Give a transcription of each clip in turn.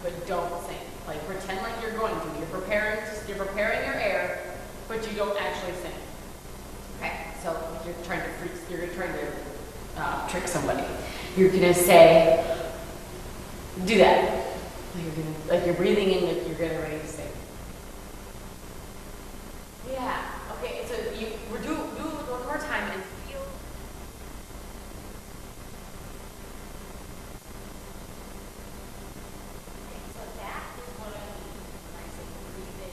but don't sing. Like pretend like you're going to. You're preparing your air, but you don't actually sing. Okay, so you're trying to trick somebody. You're gonna say, do that. Like you're breathing in, like you're getting ready to sing. Yeah. Okay. So we're do it one more time and feel. Okay, so that is what I mean when I say breathe in.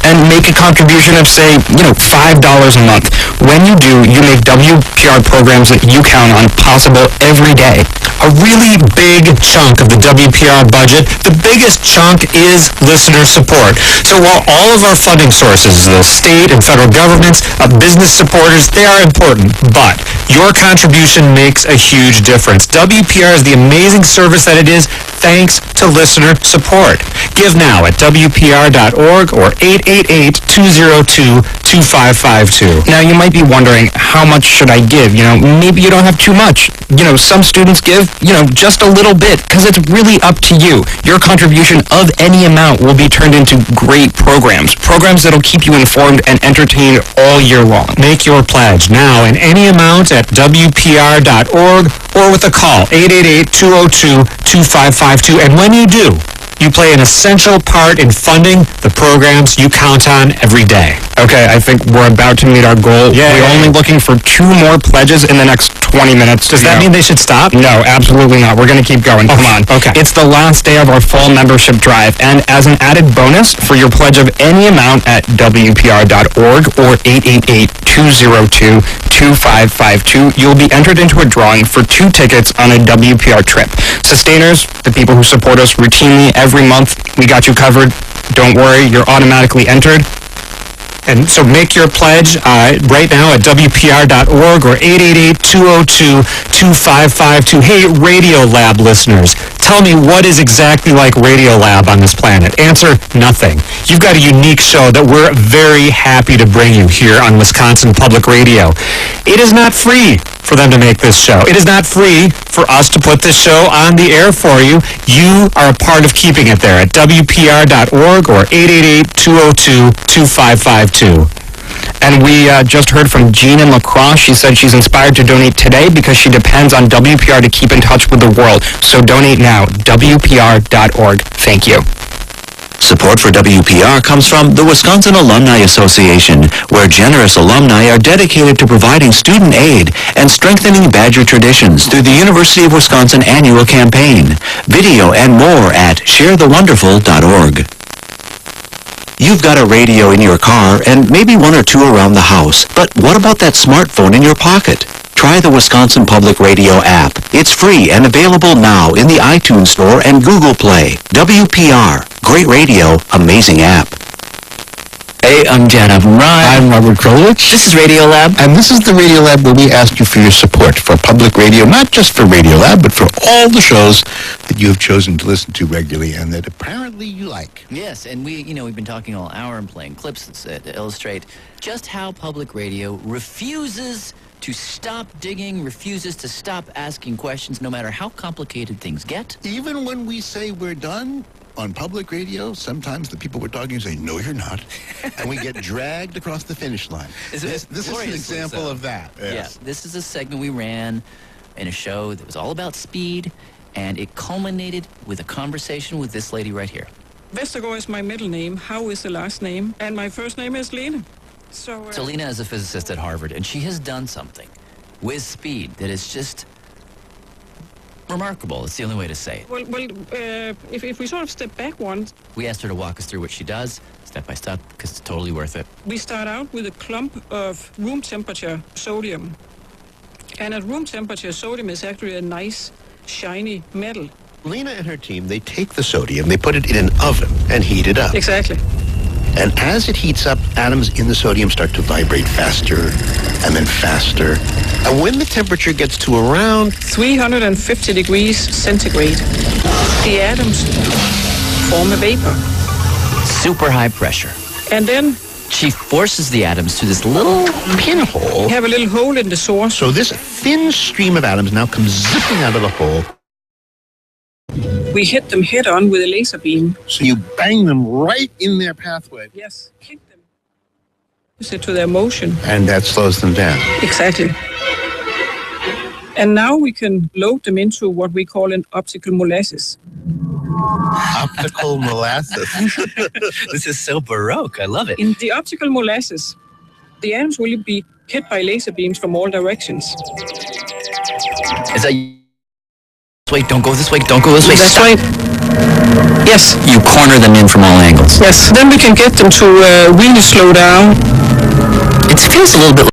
And make a contribution of, say, $5 a month. When you do, you make WPR programs that you count on possible every day. A really big chunk of the WPR budget, the biggest chunk is listener support. So while all of our funding sources, the state and federal governments, business supporters, they are important, but your contribution makes a huge difference. WPR is the amazing service that it is thanks to listener support. Give now at WPR.org or 888-202-2552. Now you might be wondering, how much should I give? Maybe you don't have too much. Some students give, just a little bit, because it's really up to you. Your contribution of any amount will be turned into great programs that'll keep you informed and entertained all year long. Make your pledge now in any amount at WPR.org or with a call, 888-202-2552. And when you do, you play an essential part in funding the programs you count on every day. Okay, I think we're about to meet our goal. Yeah. We're only looking for 2 more pledges in the next 20 minutes. Does that mean they should stop? No, absolutely not. We're going to keep going. Come on. Okay. It's the last day of our fall membership drive, and as an added bonus for your pledge of any amount at WPR.org or 888-202-2552, you'll be entered into a drawing for 2 tickets on a WPR trip. Sustainers, the people who support us routinely every month, we got you covered. Don't worry, you're automatically entered. And so make your pledge right now at WPR.org or 888-202-2552. Hey, Radiolab listeners, tell me what is exactly like Radiolab on this planet. Answer, nothing. You've got a unique show that we're very happy to bring you here on Wisconsin Public Radio. It is not free for them to make this show. It is not free for us to put this show on the air for you. You are a part of keeping it there at WPR.org or 888-202-2552. And we just heard from Jean in La Crosse. She said she's inspired to donate today because she depends on WPR to keep in touch with the world. So donate now, WPR.org. Thank you. Support for WPR comes from the Wisconsin Alumni Association, where generous alumni are dedicated to providing student aid and strengthening Badger traditions through the University of Wisconsin annual campaign. Video and more at sharethewonderful.org. You've got a radio in your car and maybe 1 or 2 around the house, but what about that smartphone in your pocket? Try the Wisconsin Public Radio app. It's free and available now in the iTunes Store and Google Play. WPR. Great radio, amazing app. Hey, I'm Jan Rye. I'm Robert Krolowicz. This is Radiolab. And this is the Radiolab where we ask you for your support for public radio, not just for Radiolab, but for all the shows that you have chosen to listen to regularly and that apparently you like. Yes, and we've been talking all hour and playing clips that illustrate just how public radio refuses to stop digging, refuses to stop asking questions, no matter how complicated things get. Even when we say we're done on public radio, sometimes the people we're talking to say, no, you're not. And we get dragged across the finish line. This is an example of that. Yes. Yeah, this is a segment we ran in a show that was all about speed, and it culminated with a conversation with this lady right here. Vestergaard is my middle name. How is the last name? And my first name is Lena. So Lena is a physicist at Harvard, and she has done something with speed that is just remarkable. It's the only way to say it. Well, if we sort of step back one. We asked her to walk us through what she does, step by step, because it's totally worth it. We start out with a clump of room temperature sodium. And at room temperature, sodium is actually a nice, shiny metal. Lena and her team, they take the sodium, they put it in an oven and heat it up. Exactly. And as it heats up, atoms in the sodium start to vibrate faster and then faster. And when the temperature gets to around 350 degrees centigrade, the atoms form a vapor. Super high pressure. And then she forces the atoms to this little pinhole. You have a little hole in the source. So this thin stream of atoms now comes zipping out of the hole. we hit them head on with a laser beam. So you bang them right in their pathway. Yes, kick them. To their motion. And that slows them down. Exactly. And now we can load them into what we call an optical molasses. Optical molasses. This is so Baroque. I love it. In the optical molasses, the atoms will be hit by laser beams from all directions. Is that... Wait, don't go this way. Don't go this way. That's Stop. right. Yes. You corner them in from all angles. Yes. Then we can get them to really slow down. It feels a little bit